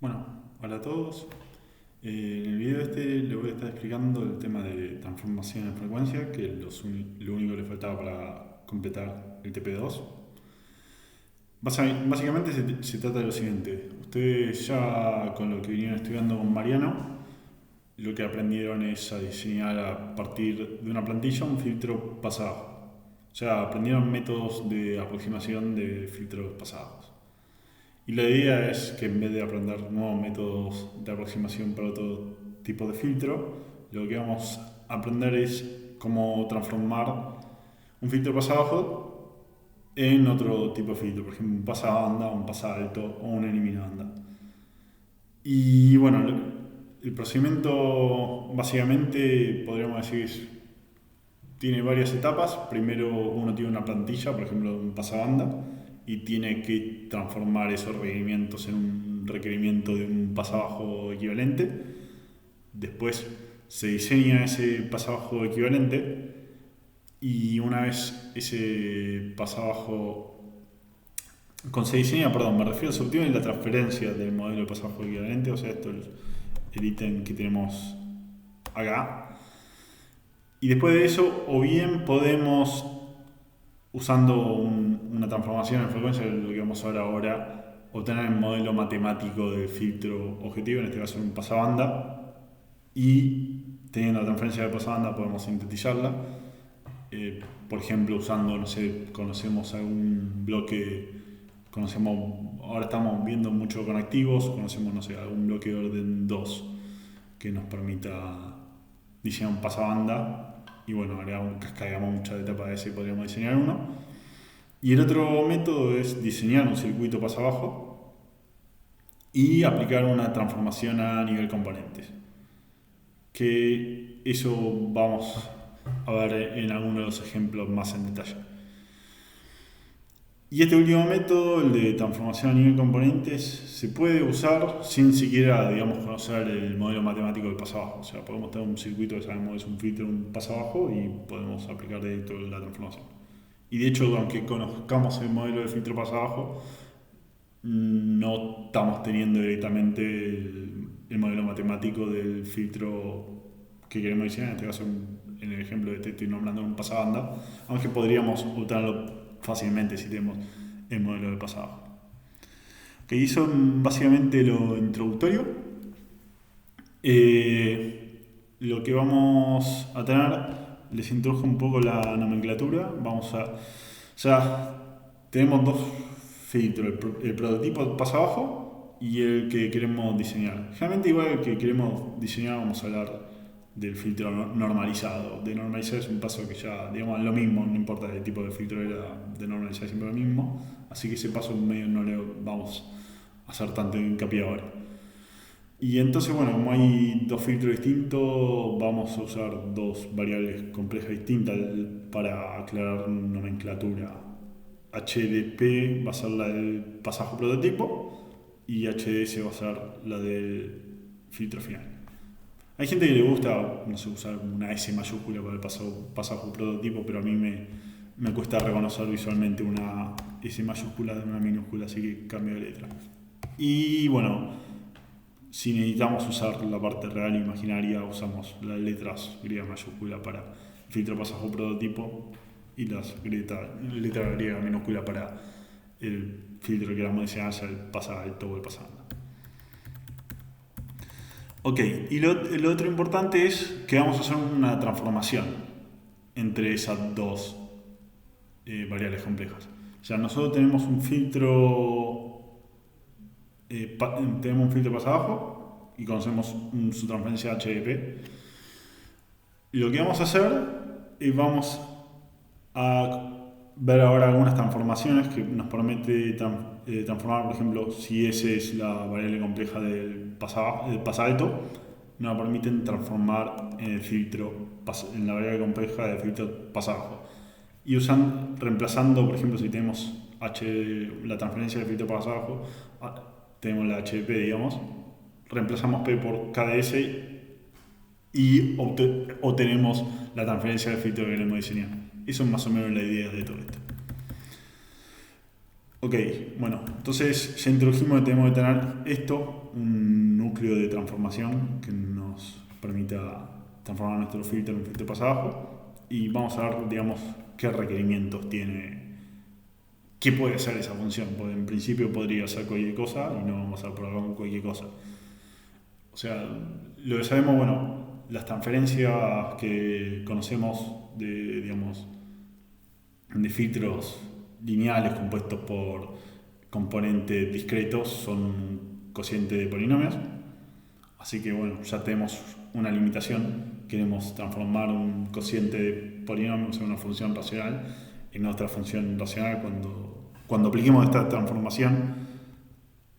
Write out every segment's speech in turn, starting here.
Bueno, hola a todos. En el video este le voy a estar explicando el tema de transformación en frecuencia, que es lo único que le faltaba para completar el TP2. Básicamente se trata de lo siguiente. Ustedes ya con lo que vinieron estudiando con Mariano, lo que aprendieron es a diseñar a partir de una plantilla un filtro pasado. O sea, aprendieron métodos de aproximación de filtros pasados. Y la idea es que en vez de aprender nuevos métodos de aproximación para otro tipo de filtro, lo que vamos a aprender es cómo transformar un filtro pasabajo en otro tipo de filtro, por ejemplo, un pasabanda, un pasalto o un eliminabanda. Y bueno, el procedimiento básicamente podríamos decir tiene varias etapas. Primero uno tiene una plantilla, por ejemplo, un pasabanda, y tiene que transformar esos requerimientos en un requerimiento de un pasabajo equivalente. Después se diseña ese pasabajo equivalente y una vez ese pasabajo se diseña, perdón, me refiero, se obtiene la transferencia del modelo de pasabajo equivalente, o sea, esto es el ítem que tenemos acá. Y después de eso, o bien podemos, usando una transformación en frecuencia, lo que vamos a ver ahora, obtener el modelo matemático del filtro objetivo, en este caso un pasabanda, y teniendo la transferencia de pasabanda podemos sintetizarla. Por ejemplo, usando, no sé, conocemos algún bloque, ahora estamos viendo mucho con activos, conocemos, no sé, algún bloque de orden 2 que nos permita diseñar un pasabanda y bueno, cascadeamos muchas etapas de ese y podríamos diseñar uno. Y el otro método es diseñar un circuito pasabajo y aplicar una transformación a nivel componentes. Que eso vamos a ver en algunos de los ejemplos más en detalle. Y este último método, el de transformación a nivel componentes, se puede usar sin siquiera, digamos, conocer el modelo matemático del pasabajo. O sea, podemos tener un circuito que sabemos es un filtro, un pasabajo y podemos aplicar directo la transformación. Y de hecho, aunque conozcamos el modelo de filtro pasabajo, no estamos teniendo directamente el modelo matemático del filtro que queremos diseñar. En este caso, en el ejemplo de este estoy nombrando un pasabanda, aunque podríamos obtenerlo fácilmente si tenemos el modelo de pasado. Que hizo básicamente lo introductorio. Lo que vamos a tener, les introdujo un poco la nomenclatura. Tenemos dos filtros, el prototipo pasa abajo y el que queremos diseñar. Generalmente igual el que queremos diseñar vamos a hablar del filtro normalizado. De normalizar es un paso que ya, digamos, lo mismo, no importa el tipo de filtro era, de normalizar es siempre lo mismo. Así que ese paso medio no le vamos a hacer tanto hincapié ahora. Y entonces, bueno, como hay dos filtros distintos, vamos a usar dos variables complejas distintas para aclarar nomenclatura. HDP va a ser la del pasaje prototipo y HDS va a ser la del filtro final. Hay gente que le gusta, no sé, usar una S mayúscula para el pasaje prototipo, pero a mí me cuesta reconocer visualmente una S mayúscula de una minúscula, así que cambio de letra. Y bueno, si necesitamos usar la parte real e imaginaria, usamos las letras griega mayúscula para el filtro pasaje prototipo y las letras griega minúscula para el filtro que queramos diseñar, sea el pasa alto o el pasando. Ok, y lo otro importante es que vamos a hacer una transformación entre esas dos variables complejas. O sea, nosotros tenemos un filtro, paso abajo y conocemos su transferencia HDP. Lo que vamos a hacer es vamos a ver ahora algunas transformaciones que nos permite transformar, por ejemplo, si esa es la variable compleja del pasalto, nos permiten transformar en el filtro, en la variable compleja del filtro pasabajo. Y reemplazando, por ejemplo, si tenemos la transferencia del filtro pasabajo, tenemos la HDP, digamos, reemplazamos P por KDS y obtenemos la transferencia del filtro que queremos diseñar. Eso es más o menos la idea de todo esto. Ok, bueno, entonces ya introdujimos que tenemos que tener esto, un núcleo de transformación que nos permita transformar nuestro filtro en un filtro paso abajo y vamos a ver, digamos, qué requerimientos tiene, qué puede hacer esa función, porque en principio podría hacer cualquier cosa y no vamos a probar con cualquier cosa. O sea, lo que sabemos, bueno, las transferencias que conocemos de, digamos, de filtros lineales compuestos por componentes discretos son un cociente de polinomios. Así que bueno, ya tenemos una limitación. Queremos transformar un cociente de polinomios en una función racional en otra función racional cuando apliquemos esta transformación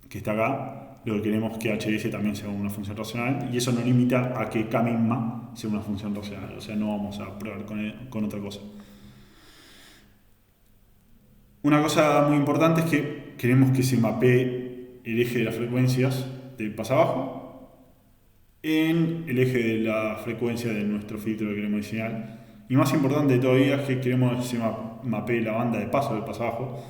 que está acá, lo que queremos es que HS también sea una función racional y eso nos limita a que K misma sea una función racional, o sea, no vamos a probar con otra cosa. Una cosa muy importante es que queremos que se mapee el eje de las frecuencias del paso abajo en el eje de la frecuencia de nuestro filtro que queremos diseñar. Y más importante todavía es que queremos que se mapee la banda de paso del paso abajo.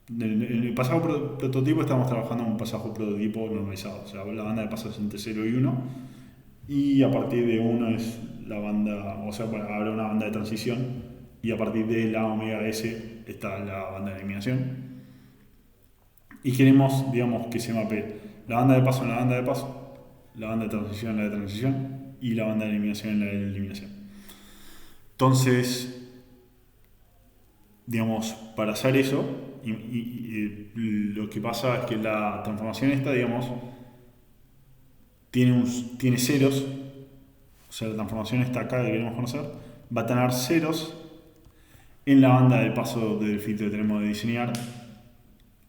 En el pasado prototipo estamos trabajando en un pasado prototipo normalizado, o sea, la banda de paso es entre 0 y 1 y a partir de 1 es la banda, o sea, bueno, habrá una banda de transición y a partir de la omega S está la banda de eliminación y queremos, digamos, que se mapee la banda de paso en la banda de paso, la banda de transición en la de transición y la banda de eliminación en la de eliminación. Entonces, digamos, para hacer eso, lo que pasa es que la transformación esta, digamos, tiene ceros, o sea, la transformación esta acá que queremos conocer, va a tener ceros en la banda de paso del filtro que tenemos de diseñar.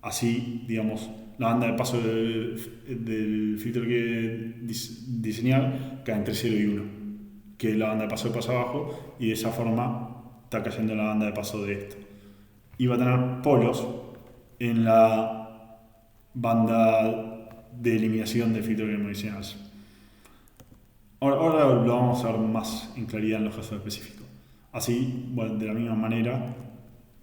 Así, digamos, la banda de paso del filtro que diseñar cae entre 0 y 1, que es la banda de paso abajo, y de esa forma está cayendo la banda de paso de esto. Y va a tener polos en la banda de eliminación del filtro que queremos diseñar. Ahora lo vamos a ver más en claridad en los casos específicos. Así, bueno, de la misma manera,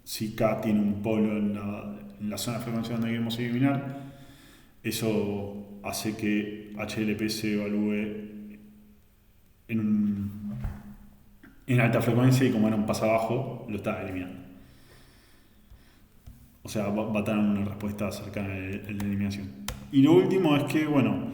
si K tiene un polo en la zona de frecuencia donde queremos eliminar, eso hace que HLP se evalúe en alta frecuencia y como era un paso abajo, lo está eliminando. O sea, va a tener una respuesta cercana a la eliminación. Y lo último es que, bueno,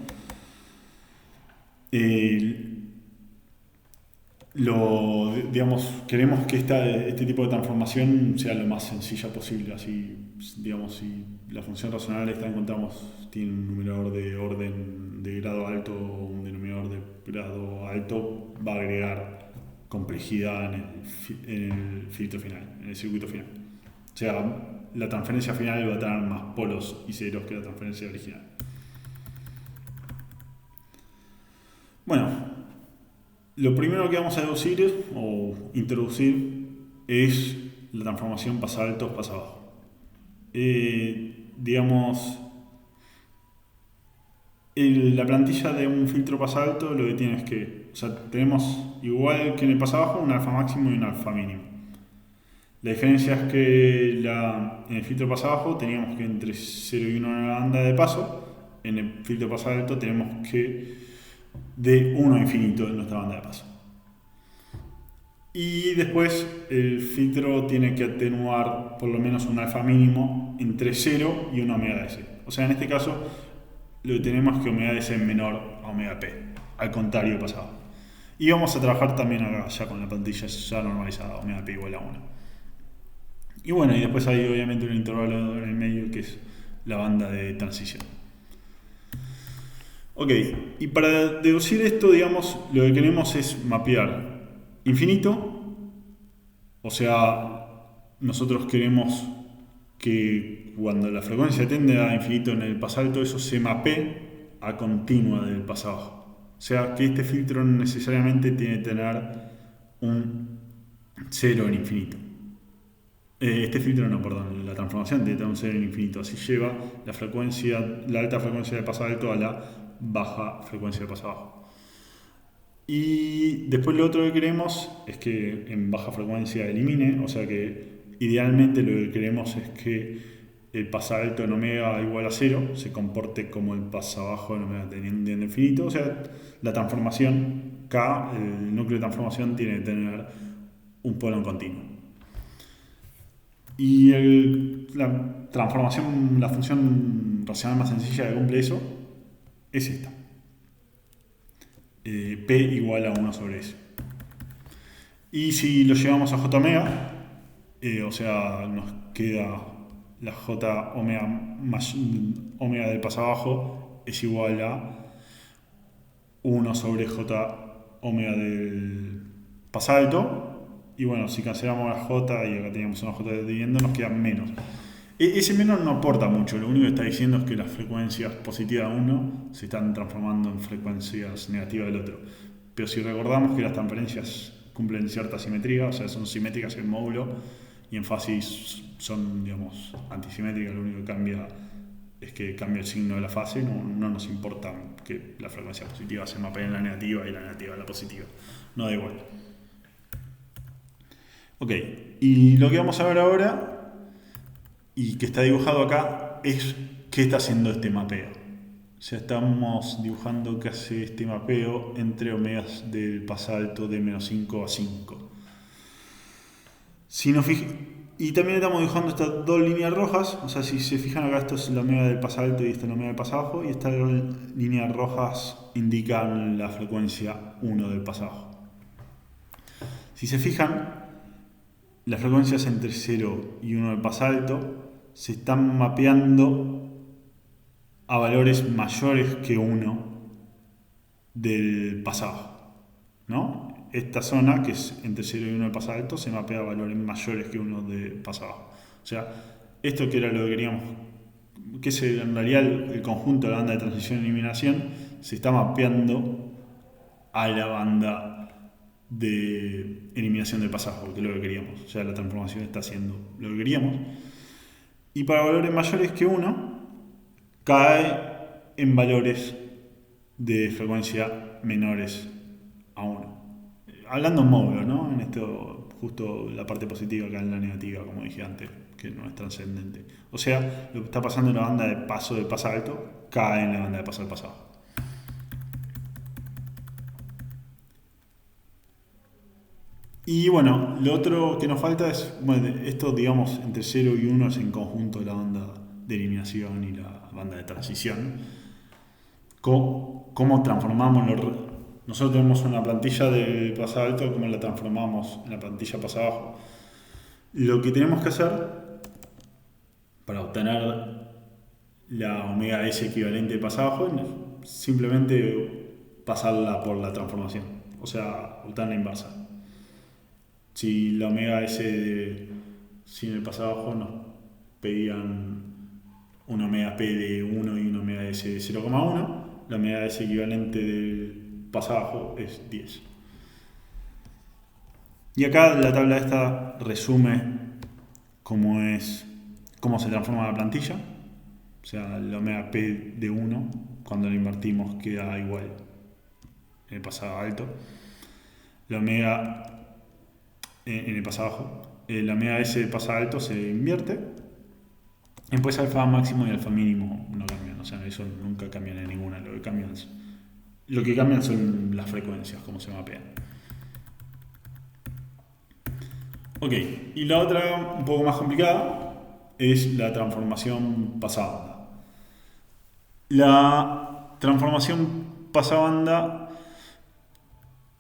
digamos, queremos que este tipo de transformación sea lo más sencilla posible. Así, digamos, si la función racional esta encontramos tiene un numerador de orden de grado alto o un denominador de grado alto, va a agregar complejidad en el filtro final, en el circuito final. O sea, la transferencia final va a tener más polos y ceros que la transferencia original. Bueno, lo primero que vamos a deducir o introducir es la transformación pasa alto, pasa abajo. Digamos, la plantilla de un filtro pasa alto lo que tiene es que, o sea, tenemos igual que en el pasa abajo un alfa máximo y un alfa mínimo. La diferencia es que en el filtro pasa abajo teníamos que entre 0 y 1 en la banda de paso, en el filtro pasa alto tenemos que de 1 a infinito en nuestra banda de paso. Y después el filtro tiene que atenuar por lo menos un alfa mínimo entre 0 y 1 omega S. O sea, en este caso lo que tenemos es que omega S es menor a omega P, al contrario del pasado. Y vamos a trabajar también acá ya con la plantilla ya normalizada, omega P igual a 1. Y bueno, y después hay obviamente un intervalo en el medio que es la banda de transición. Ok, y para deducir esto, digamos, lo que queremos es mapear infinito, o sea, nosotros queremos que cuando la frecuencia tiende a infinito en el paso alto, eso se mapee a continua del paso abajo. O sea, que este filtro no necesariamente tiene que tener un 0 en infinito. Este filtro no, perdón, la transformación debe tener un 0 en infinito, así lleva la alta frecuencia de paso alto a la baja frecuencia de paso abajo. Y después lo otro que queremos es que en baja frecuencia elimine, o sea que idealmente lo que queremos es que el pasalto en omega igual a 0 se comporte como el pasabajo en omega teniendo en infinito. O sea, la transformación K, el núcleo de transformación tiene que tener un polo en continuo. Y la transformación, la función racional más sencilla que cumple eso es esta. P igual a 1 sobre S. Y si lo llevamos a J omega, o sea, nos queda la J omega más omega del pasabajo es igual a 1 sobre J omega del pasalto. Y bueno, si cancelamos la J y acá teníamos una J dividiendo, nos queda menos. Ese menos no aporta mucho, lo único que está diciendo es que las frecuencias positivas de uno se están transformando en frecuencias negativas del otro. Pero si recordamos que las transferencias cumplen cierta simetría, o sea, son simétricas en módulo y en fases son, digamos, antisimétricas, lo único que cambia es que cambia el signo de la fase, no nos importa que la frecuencia positiva se mapee en la negativa y la negativa en la positiva, no da igual. Ok, y lo que vamos a ver ahora, y que está dibujado acá, es qué está haciendo este mapeo. O sea, estamos dibujando qué hace este mapeo entre omegas del pasalto de menos 5 a 5. Si nos y también estamos dibujando estas dos líneas rojas, o sea, si se fijan acá, esto es la omega del pasalto y esta es la omega del pasabajo, y estas líneas rojas indican la frecuencia 1 del pasabajo. Si se fijan, las frecuencias entre 0 y 1 del pasalto se están mapeando a valores mayores que 1 del pasabajo, ¿no? Esta zona, que es entre 0 y 1 del pasalto, se mapea a valores mayores que 1 del pasabajo. O sea, esto que era lo que queríamos, que es en realidad el conjunto de la banda de transición y eliminación, se está mapeando a la banda de eliminación del pasabajo, que es lo que queríamos. O sea, la transformación está haciendo lo que queríamos. Y para valores mayores que 1, cae en valores de frecuencia menores a 1. Hablando en módulo, ¿no? En esto, justo la parte positiva cae en la negativa, como dije antes, que no es trascendente. O sea, lo que está pasando en la banda de paso del pasalto cae en la banda de paso del pasabajo. Y bueno, lo otro que nos falta es, bueno, esto digamos entre 0 y 1 es en conjunto la banda de eliminación y la banda de transición. ¿Cómo transformamos nosotros tenemos una plantilla de pasalto, cómo la transformamos en la plantilla pasabajo? Lo que tenemos que hacer para obtener la omega S equivalente de pasabajo es simplemente pasarla por la transformación, o sea, obtener la inversa. Si la omega S sin el pasabajo nos pedían una omega P de 1 y una omega S de 0,1, la omega S equivalente del pasabajo es 10. Y acá la tabla esta resume cómo se transforma la plantilla. O sea, la omega P de 1, cuando la invertimos, queda igual en el pasado alto. La omega en el pasabajo. La omega S del pasado alto se invierte. Después alfa máximo y alfa mínimo no cambian. O sea, eso nunca cambian en ninguna. Lo que cambian son las frecuencias, cómo se mapean. Ok, y la otra, un poco más complicada, es la transformación pasabanda. La transformación pasabanda,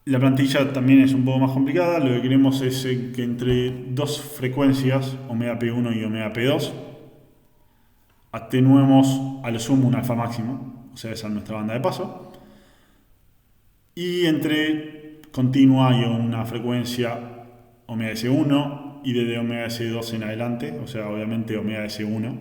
la plantilla también es un poco más complicada. Lo que queremos es que entre dos frecuencias, omega P1 y omega P2, atenuemos a lo sumo un alfa máximo, o sea, esa es nuestra banda de paso, y entre continua y una frecuencia omega S1 y desde omega S2 en adelante, o sea, obviamente omega S1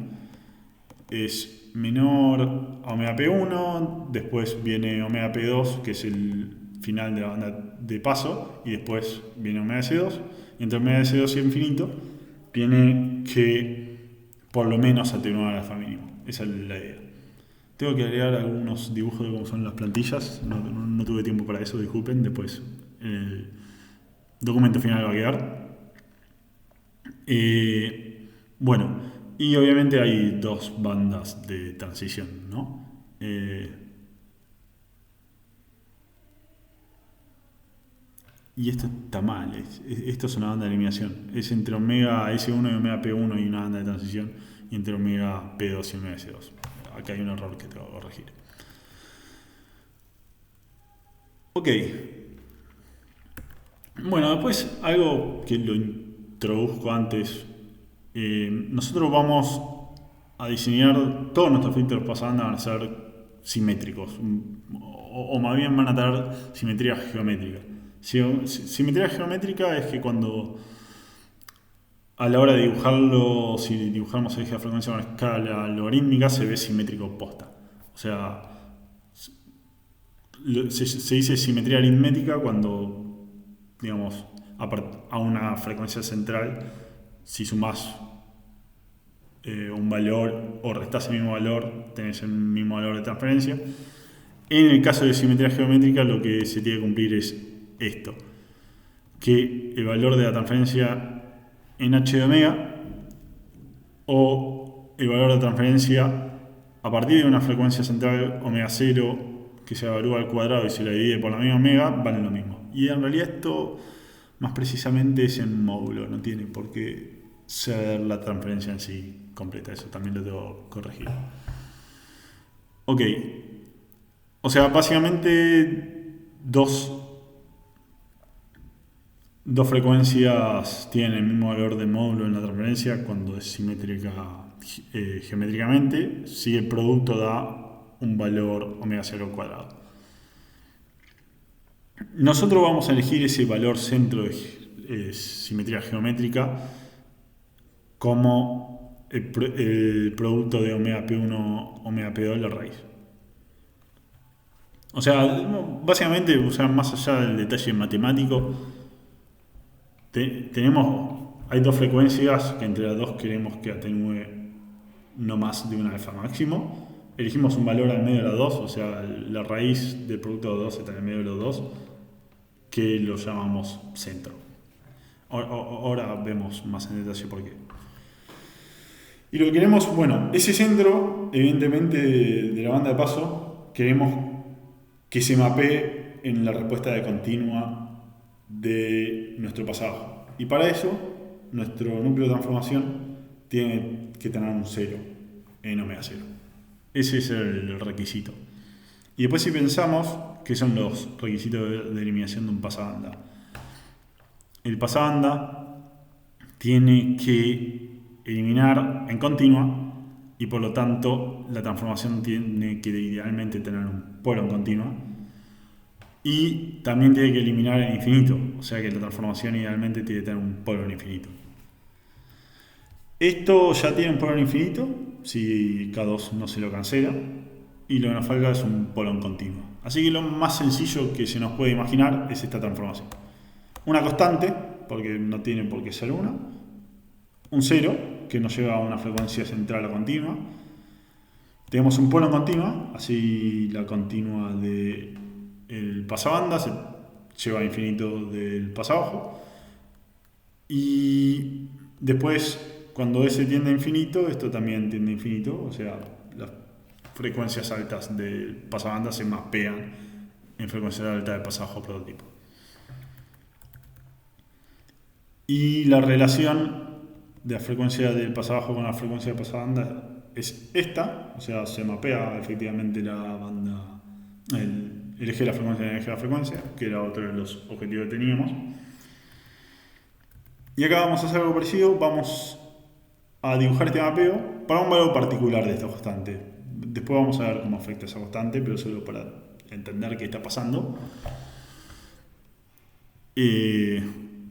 es menor a omega P1, después viene omega P2, que es el final de la banda de paso, y después viene omega S2, y entre omega S2 y infinito tiene que por lo menos atenuar al alfa mínimo. Esa es la idea. Tengo que agregar algunos dibujos de cómo son las plantillas, no tuve tiempo para eso, disculpen, después el documento final va a quedar. Bueno, Y obviamente hay dos bandas de transición, ¿no? Y esto está mal, esto es una banda de eliminación. Es entre omega S1 y omega P1 y una banda de transición, y entre omega P2 y omega S2. Acá hay un error que tengo que corregir. Ok. Bueno, después algo que lo introduzco antes. Nosotros vamos a diseñar todos nuestros filtros pasando van a ser simétricos, o más bien van a tener simetría geométrica. Simetría geométrica es que cuando a la hora de dibujarlo, si dibujamos el eje de frecuencia con escala logarítmica, se ve simétrico posta. O sea, se dice simetría aritmética cuando, digamos, a una frecuencia central, si sumás un valor o restás el mismo valor, tenés el mismo valor de transferencia. En el caso de simetría geométrica, lo que se tiene que cumplir es esto, que el valor de la transferencia en h de omega o el valor de transferencia a partir de una frecuencia central omega 0 que se evalúa al cuadrado y se la divide por la misma omega, valen lo mismo. Y en realidad esto más precisamente es en módulo, no tiene por qué ser la transferencia en sí completa, eso también lo debo corregir. Ok, o sea, básicamente dos frecuencias tienen el mismo valor de módulo en la transferencia cuando es simétrica geométricamente, si el producto da un valor omega 0 cuadrado. Nosotros vamos a elegir ese valor centro de simetría geométrica como el producto de omega P1, omega P2 la raíz. O sea, básicamente, o sea, más allá del detalle matemático, hay dos frecuencias que entre las dos queremos que atenúe no más de un alfa máximo. Elegimos un valor al medio de las dos, o sea, la raíz del producto de dos está en el medio de los dos, que lo llamamos centro. Ahora vemos más en detalle por qué. Y lo que queremos, bueno, ese centro, evidentemente, de la banda de paso, queremos que se mapee en la respuesta de continua de nuestro pasado. Y para eso, nuestro núcleo de transformación tiene que tener un 0 en omega 0. Ese es el requisito. Y después si pensamos qué son los requisitos de eliminación de un pasabanda. El pasabanda tiene que eliminar en continua y por lo tanto la transformación tiene que idealmente tener un polo en continua y también tiene que eliminar en infinito, o sea que la transformación idealmente tiene que tener un polo en infinito. Esto ya tiene un polo en infinito si K2 no se lo cancela y lo que nos falta es un polo en continuo. Así que lo más sencillo que se nos puede imaginar es esta transformación. Una constante, porque no tiene por qué ser una, un 0 que nos lleva a una frecuencia central o continua. Tenemos un polo en continua, así la continua del pasabanda se lleva a infinito del pasabajo. Y después, cuando S tiende a infinito, esto también tiende a infinito, o sea, las frecuencias altas del pasabanda se mapean en frecuencia alta del pasabajo prototipo. Y la relación de la frecuencia del pasabajo con la frecuencia del pasabanda es esta, o sea, se mapea efectivamente la banda, el eje de la frecuencia en el eje de la frecuencia, que era otro de los objetivos que teníamos. Y acá vamos a hacer algo parecido, vamos a dibujar este mapeo para un valor particular de esta constante. Después vamos a ver cómo afecta esa constante, pero solo para entender qué está pasando.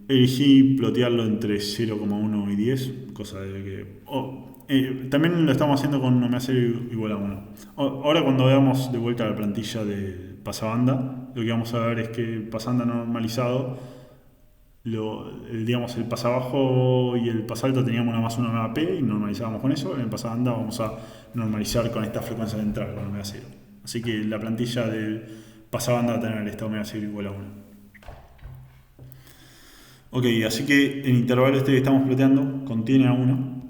Elegí plotearlo entre 0,1 y 10, cosa de que... también lo estamos haciendo con omega 0 igual a 1. Ahora cuando veamos de vuelta la plantilla de pasabanda, lo que vamos a ver es que el pasabanda normalizado, digamos el pasabajo y el pasalto teníamos una más 1 omega P y normalizábamos con eso. En el pasabanda vamos a normalizar con esta frecuencia central, con omega 0. Así que la plantilla del pasabanda va a tener esta omega 0 igual a 1. Ok, así que el intervalo este que estamos ploteando contiene a 1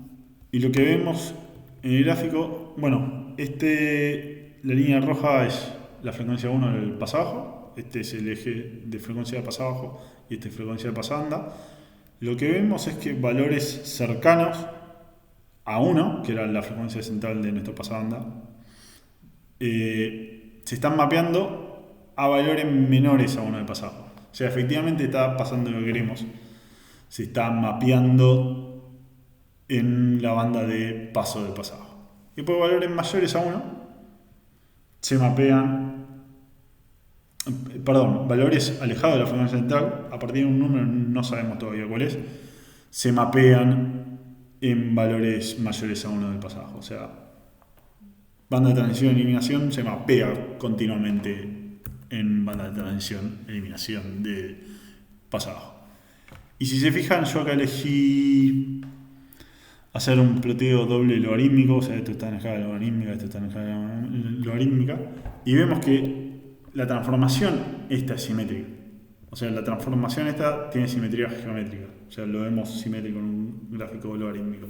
Y lo que vemos en el gráfico, bueno, la línea roja es la frecuencia 1 del paso abajo, este es el eje de frecuencia de paso abajo y este es frecuencia de paso banda. Lo que vemos es que valores cercanos a 1, que era la frecuencia central de nuestro paso banda, se están mapeando a valores menores a 1 del paso abajo. O sea, efectivamente está pasando lo que queremos. Se está mapeando en la banda de paso del paso abajo. Y por valores mayores a 1 se mapean, valores alejados de la frecuencia central, a partir de un número, no sabemos todavía cuál es, se mapean en valores mayores a 1 del paso abajo. O sea, banda de transición y eliminación se mapea continuamente en banda de transición, eliminación de paso abajo. Y si se fijan, yo acá elegí hacer un ploteo doble logarítmico, o sea, esto está en escala logarítmica, esto está en escala logarítmica, y vemos que la transformación esta es simétrica. O sea, la transformación esta tiene simetría geométrica, o sea, lo vemos simétrico en un gráfico logarítmico.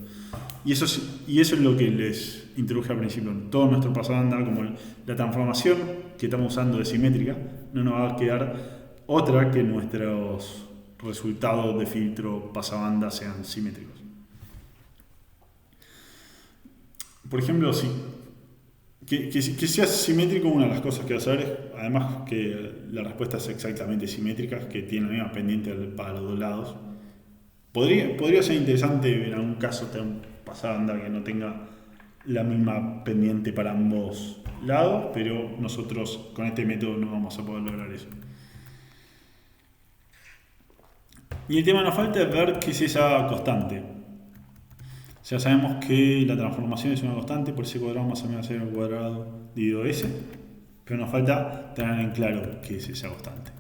Y eso es lo que les introduje al principio. Todo nuestro paso banda, como la transformación que estamos usando es simétrica, no nos va a quedar otra que nuestros resultados de filtro pasabanda sean simétricos. Por ejemplo, que sea simétrico, una de las cosas que va a hacer es, además que la respuesta es exactamente simétrica, que tiene la misma pendiente para los dos lados. Podría ser interesante en algún caso tener un pasabanda que no tenga la misma pendiente para ambos lados, pero nosotros con este método no vamos a poder lograr eso. Y el tema nos falta es ver qué es esa constante. O sea, sabemos que la transformación es una constante, por ese cuadrado más o menos es el cuadrado dividido S, pero nos falta tener en claro qué es esa constante.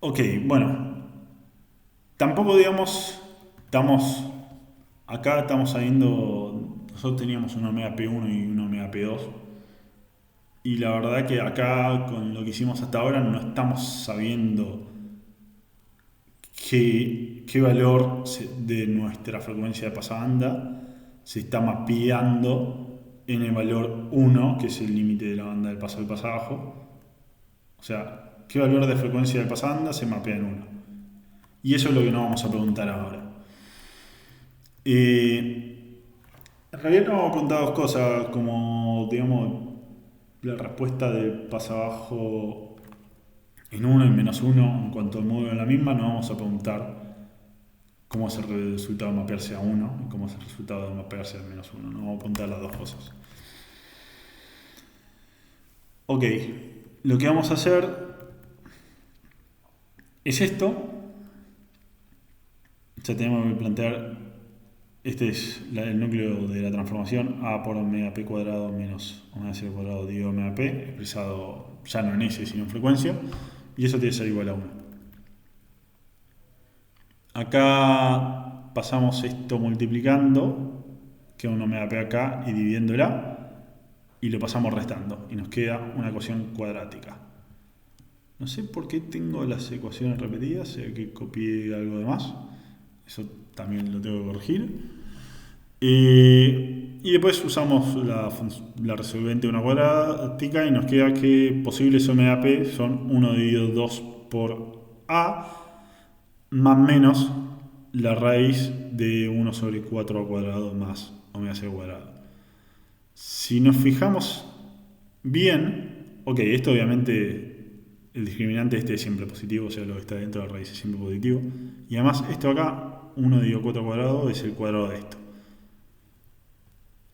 Ok, bueno, tampoco digamos, estamos sabiendo, nosotros teníamos un omega P1 y un omega P2, y la verdad que acá con lo que hicimos hasta ahora no estamos sabiendo qué valor de nuestra frecuencia de pasabanda se está mapeando en el valor 1, que es el límite de la banda del paso abajo. O sea, qué valor de frecuencia de pasabanda se mapea en 1. Y eso es lo que nos vamos a preguntar ahora. En realidad nos vamos a preguntar dos cosas, como digamos la respuesta de paso abajo en 1 y menos 1 en cuanto al módulo de la misma. Nos vamos a preguntar cómo es el resultado de mapearse a 1 y cómo es el resultado de mapearse a menos 1. Nos vamos a preguntar las dos cosas. Ok, lo que vamos a hacer es esto. Ya tenemos que plantear, este es el núcleo de la transformación, a por omega p cuadrado menos omega c cuadrado dividido omega p, expresado ya no en S sino en frecuencia, y eso tiene que ser igual a 1. Acá pasamos esto multiplicando, queda un omega p acá, y dividiéndola, y lo pasamos restando, y nos queda una ecuación cuadrática. No sé por qué tengo las ecuaciones repetidas, sé que copié algo de más, eso también lo tengo que corregir. Y después usamos la resolvente de una cuadrática y nos queda que posibles omega p son 1 dividido 2 por a más menos la raíz de 1 sobre 4 al cuadrado más omega c al cuadrado. Si nos fijamos bien, ok, esto obviamente el discriminante este es siempre positivo, o sea, lo que está dentro de la raíz es siempre positivo. Y además esto acá, 1 dividido 4 al cuadrado, es el cuadrado de esto.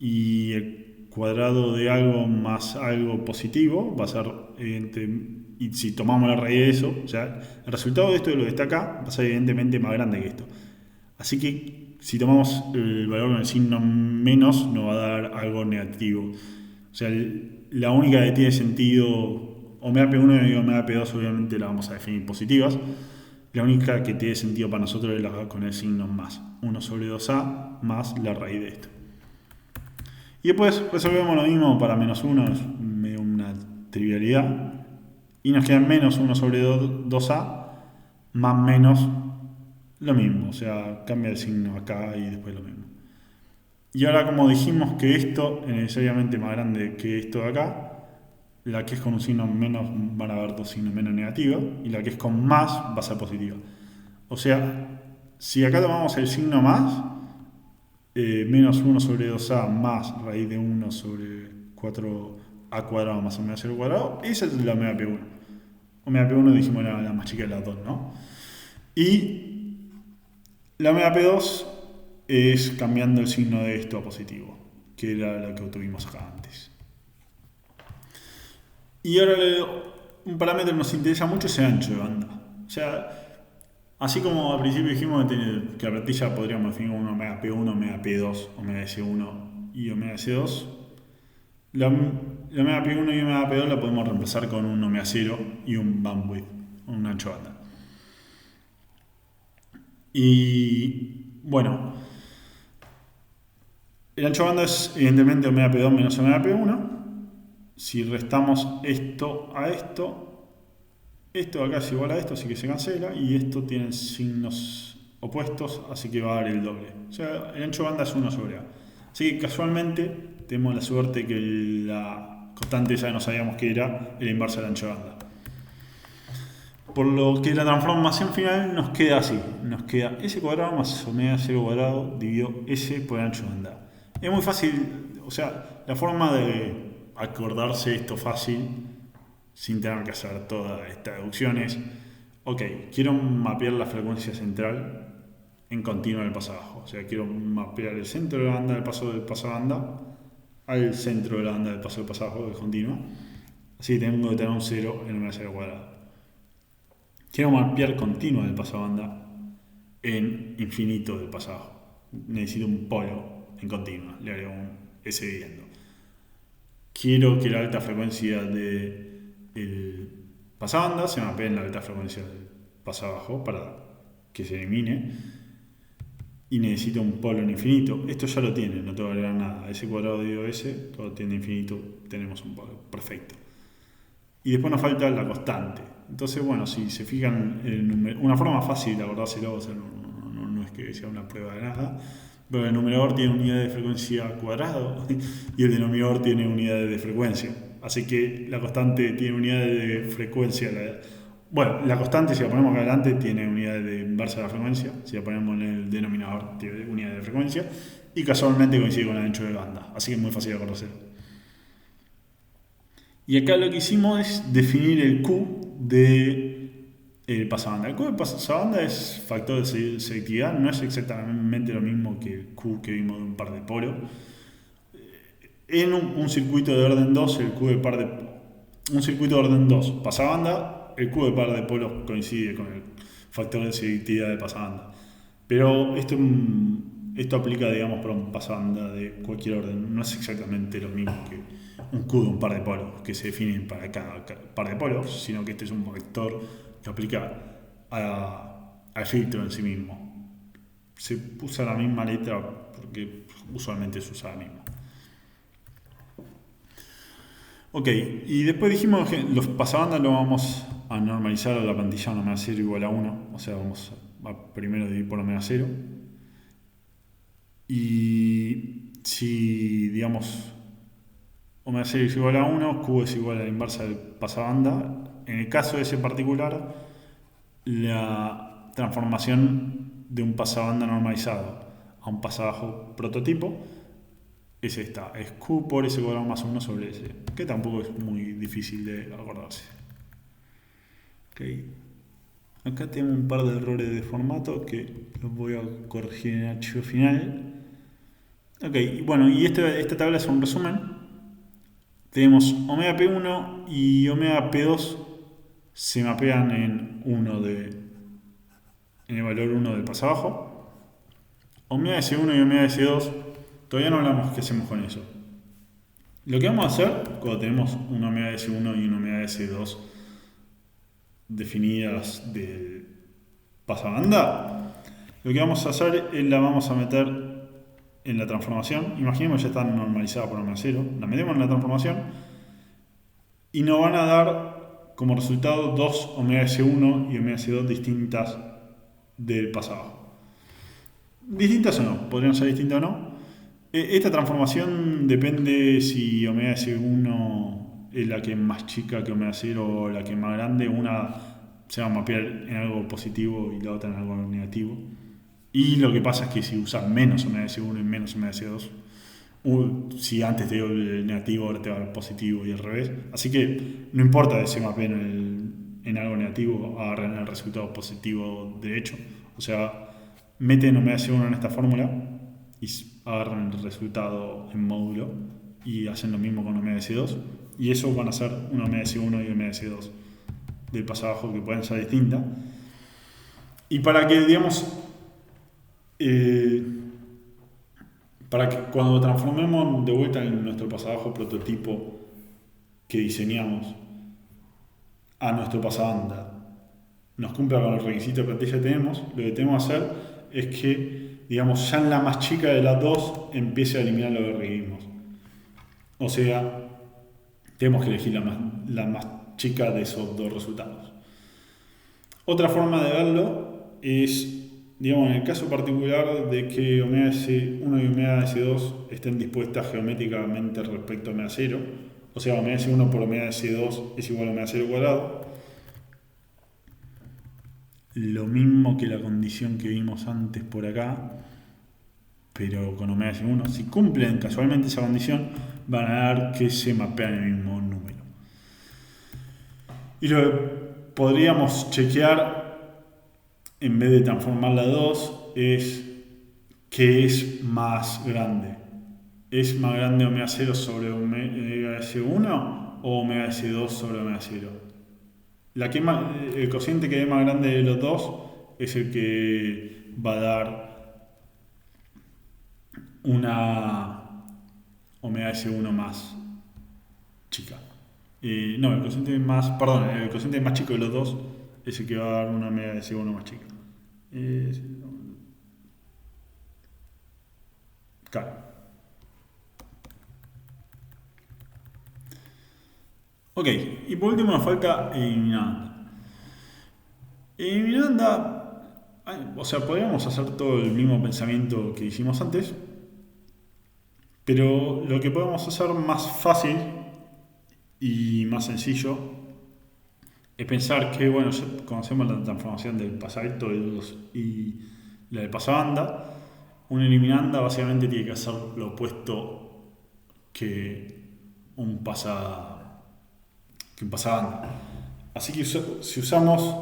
Y el cuadrado de algo más algo positivo va a ser evidente, y si tomamos la raíz de eso, o sea, el resultado de esto de lo que está acá va a ser evidentemente más grande que esto. Así que si tomamos el valor con el signo menos, nos va a dar algo negativo. O sea, la única que tiene sentido, omega P1 y omega P2 obviamente la vamos a definir positivas. La única que tiene sentido para nosotros es la con el signo más. 1 sobre 2a más la raíz de esto. Y después resolvemos lo mismo para menos 1, es medio una trivialidad. Y nos queda menos 1 sobre 2a más menos lo mismo, o sea, cambia el signo acá y después lo mismo. Y ahora como dijimos que esto es necesariamente más grande que esto de acá, la que es con un signo menos van a haber dos signos menos negativos y la que es con más va a ser positiva. O sea, si acá tomamos el signo más, menos 1 sobre 2a más raíz de 1 sobre 4a cuadrado más omega 0 cuadrado, esa es la omega P1. Omega P1 dijimos era la más chica de las dos, ¿no? Y la omega P2 es cambiando el signo de esto a positivo, que era la que obtuvimos acá antes. Y ahora un parámetro que nos interesa mucho es el ancho de banda. O sea, así como al principio dijimos que la plantilla podríamos definir como un omega P1, omega P2, omega S1 y omega S2, la omega P1 y omega P2 la podemos reemplazar con un omega 0 y un bandwidth, un ancho de banda. Y bueno, el ancho de banda es evidentemente omega P2 menos omega P1. Si restamos esto a esto, esto de acá es igual a esto, así que se cancela, y esto tiene signos opuestos, así que va a dar el doble. O sea, el ancho de banda es 1 sobre A. Así que casualmente tenemos la suerte que la constante ya no sabíamos que era el inverso del ancho de banda. Por lo que la transformación final nos queda así. Nos queda S cuadrado más omega 0 cuadrado dividido S por el ancho de banda. Es muy fácil, o sea, la forma de acordarse esto fácil, sin tener que hacer todas estas deducciones. Ok, quiero mapear la frecuencia central en continuo del paso abajo. O sea, quiero mapear el centro de la banda del paso de banda al centro de la banda del paso abajo, que es continua. Así tengo que tener un 0 en omega 0 cuadrado. Quiero mapear continuo del paso banda en infinito del paso abajo. Necesito un polo en continua. Le agrego un S dividendo. Quiero que la alta frecuencia del pasabanda se mapee en la alta frecuencia del pasabajo para que se elimine. Y necesito un polo en infinito. Esto ya lo tiene, no tengo que agregar nada. S cuadrado dividido S, todo tiene infinito, tenemos un polo. Perfecto. Y después nos falta la constante. Entonces, bueno, si se fijan, una forma fácil de acordárselo, o sea, no es que sea una prueba de nada, pero el numerador tiene unidades de frecuencia cuadrado y el denominador tiene unidades de frecuencia. Así que la constante tiene unidades de frecuencia. Bueno, la constante, si la ponemos acá adelante, tiene unidades de inversa de la frecuencia. Si la ponemos en el denominador, tiene unidades de frecuencia. Y casualmente coincide con el ancho de banda. Así que es muy fácil de acordárselo. Y acá lo que hicimos es definir el Q de pasabanda. El Q de pasabanda es factor de selectividad, no es exactamente lo mismo que el Q que vimos de un par de polos. En un circuito de orden 2, el Q de par de un circuito de orden 2 pasabanda, el Q de par de polos coincide con el factor de selectividad de pasabanda. Pero esto aplica, digamos, para un pasabanda de cualquier orden. No es exactamente lo mismo que un Q de un par de polos que se definen para cada par de polos, sino que este es un vector que aplica al filtro en sí mismo. Se usa la misma letra porque usualmente se usa la misma. Ok, y después dijimos que los pasabandas lo vamos a normalizar a la plantilla omega 0 igual a 1, o sea, vamos a primero dividir por omega 0. Y si, digamos, omega 0 es igual a 1, Q es igual a la inversa del pasabanda, en el caso de ese particular, la transformación de un pasabanda normalizado a un pasabajo prototipo es esta, es Q por S cuadrado más 1 sobre S, que tampoco es muy difícil de acordarse. Okay. Acá tengo un par de errores de formato que los voy a corregir en el archivo final. Ok, bueno, y esta tabla es un resumen. Tenemos omega P1 y omega P2 se mapean en el valor 1 del pasabajo. Omega S1 y omega S2, todavía no hablamos qué hacemos con eso. Lo que vamos a hacer cuando tenemos un omega S1 y un omega S2 definidas del pasabanda, lo que vamos a hacer es la vamos a meter en la transformación. Imaginemos que ya están normalizadas por omega 0, la metemos en la transformación y nos van a dar como resultado dos omega S1 y omega S2 distintas del pasado. Distintas o no, podrían ser distintas o no. Esta transformación depende si omega S1 es la que es más chica que omega 0 o la que es más grande. Una se va a mapear en algo positivo y la otra en algo negativo. Y lo que pasa es que si usas menos omega S1 y menos omega S2, si antes te dio el negativo, ahora te va el positivo y al revés. Así que no importa que se mapeen en algo negativo, agarren el resultado positivo de hecho. O sea, meten omega S1 en esta fórmula y agarran el resultado en módulo y hacen lo mismo con omega S2. Y eso van a ser una omega S1 y omega S2 del paso abajo que pueden ser distintas. Y para que, digamos, para que cuando transformemos de vuelta en nuestro pasabajo prototipo que diseñamos a nuestro pasabanda nos cumpla con los requisitos de plantilla que tenemos, lo que tenemos que hacer es que, digamos, ya en la más chica de las dos empiece a eliminar los algoritmos. O sea, tenemos que elegir la más chica de esos dos resultados. Otra forma de verlo es, digamos, en el caso particular de que omega S1 y omega S2 estén dispuestas geométricamente respecto a omega 0, o sea, omega S1 por omega S2 es igual a omega 0 cuadrado, lo mismo que la condición que vimos antes por acá, pero con omega S1, si cumplen casualmente esa condición, van a dar que se mapean el mismo número. Y lo que podríamos chequear, en vez de transformarla a 2, es que es más grande. ¿Es más grande omega 0 sobre omega S1 o omega S2 sobre omega 0? El cociente que es más grande de los dos es el que va a dar una omega S1 más chica. No, el cociente más chico de los dos es el que va a dar una omega S1 más chica. Claro. Ok, y por último nos falta eliminanda. Eliminanda, o sea, podríamos hacer todo el mismo pensamiento que hicimos antes, pero lo que podemos hacer más fácil y más sencillo es pensar que, bueno, ya conocemos la transformación del pasadito de 2 y la de pasabanda. Una eliminanda básicamente tiene que hacer lo opuesto que un pasabanda. Así que si usamos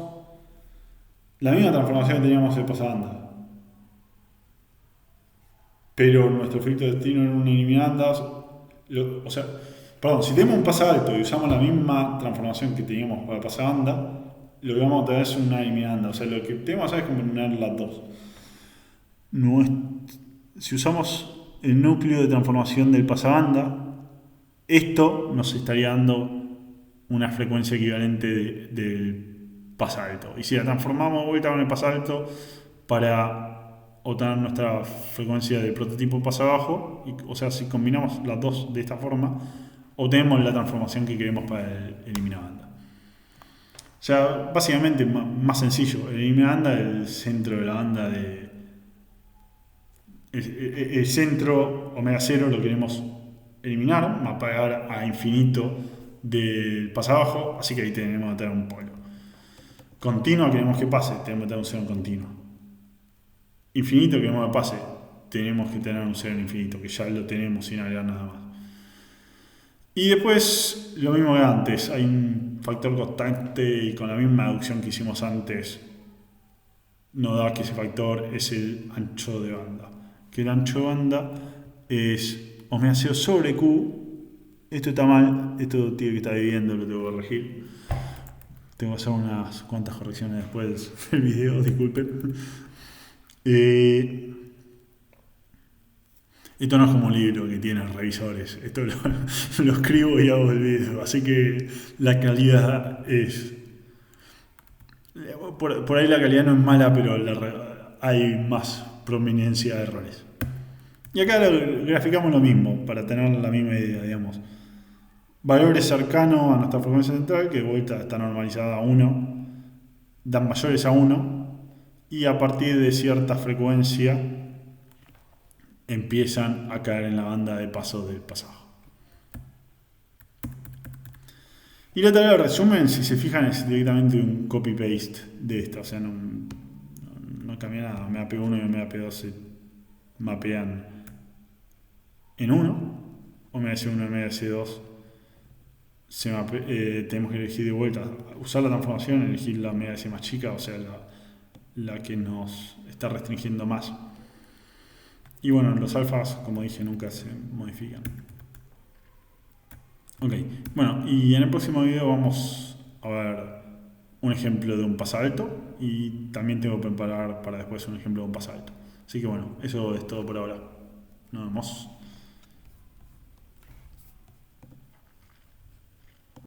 la misma transformación que teníamos de pasabanda, pero nuestro filtro de destino en una eliminanda, si tenemos un pasadalto y usamos la misma transformación que teníamos para pasabanda, lo que vamos a tener es una eliminanda. O sea, lo que tenemos que hacer es combinar las dos. Si usamos el núcleo de transformación del pasabanda, esto nos estaría dando una frecuencia equivalente del pasadalto. Y si la transformamos vuelta con el pasadalto para obtener nuestra frecuencia de prototipo pasabajo, o sea, si combinamos las dos de esta forma, obtenemos la transformación que queremos para el eliminabanda. O sea, básicamente más sencillo. El eliminabanda es el centro de la banda el centro omega 0 lo queremos eliminar, mapear a infinito del pasabajo, así que ahí tenemos que tener un polo. Continuo queremos que pase, tenemos que tener un cero en continuo. Infinito queremos que pase, tenemos que tener un cero en infinito, que ya lo tenemos sin agregar nada más. Y después, lo mismo que antes, hay un factor constante y con la misma deducción que hicimos antes, nos da que ese factor es el ancho de banda. Que el ancho de banda es omega 0 sobre Q. Esto está mal, esto tiene que estar dividiendo, lo tengo que corregir. Tengo que hacer unas cuantas correcciones después del video, disculpen. Esto no es como un libro que tiene revisores, esto lo escribo y hago el video, así que la calidad es... Por ahí la calidad no es mala, pero hay más prominencia de errores. Y acá graficamos lo mismo, para tener la misma idea, digamos. Valores cercanos a nuestra frecuencia central, que de vuelta está normalizada a 1, dan mayores a 1, y a partir de cierta frecuencia empiezan a caer en la banda de paso del pasado. Y la tabla de resumen, si se fijan, es directamente un copy-paste de esta, o sea, no cambia nada. MAP1 y MAP2 se mapean en uno, OMS1 y OMS2 tenemos que elegir de vuelta, usar la transformación, elegir la OMS más chica, o sea, la que nos está restringiendo más. Y bueno, los alfas, como dije, nunca se modifican. Ok, bueno, y en el próximo video vamos a ver un ejemplo de un pasalto y también tengo que preparar para después un ejemplo de un pasalto. Así que bueno, eso es todo por ahora. Nos vemos.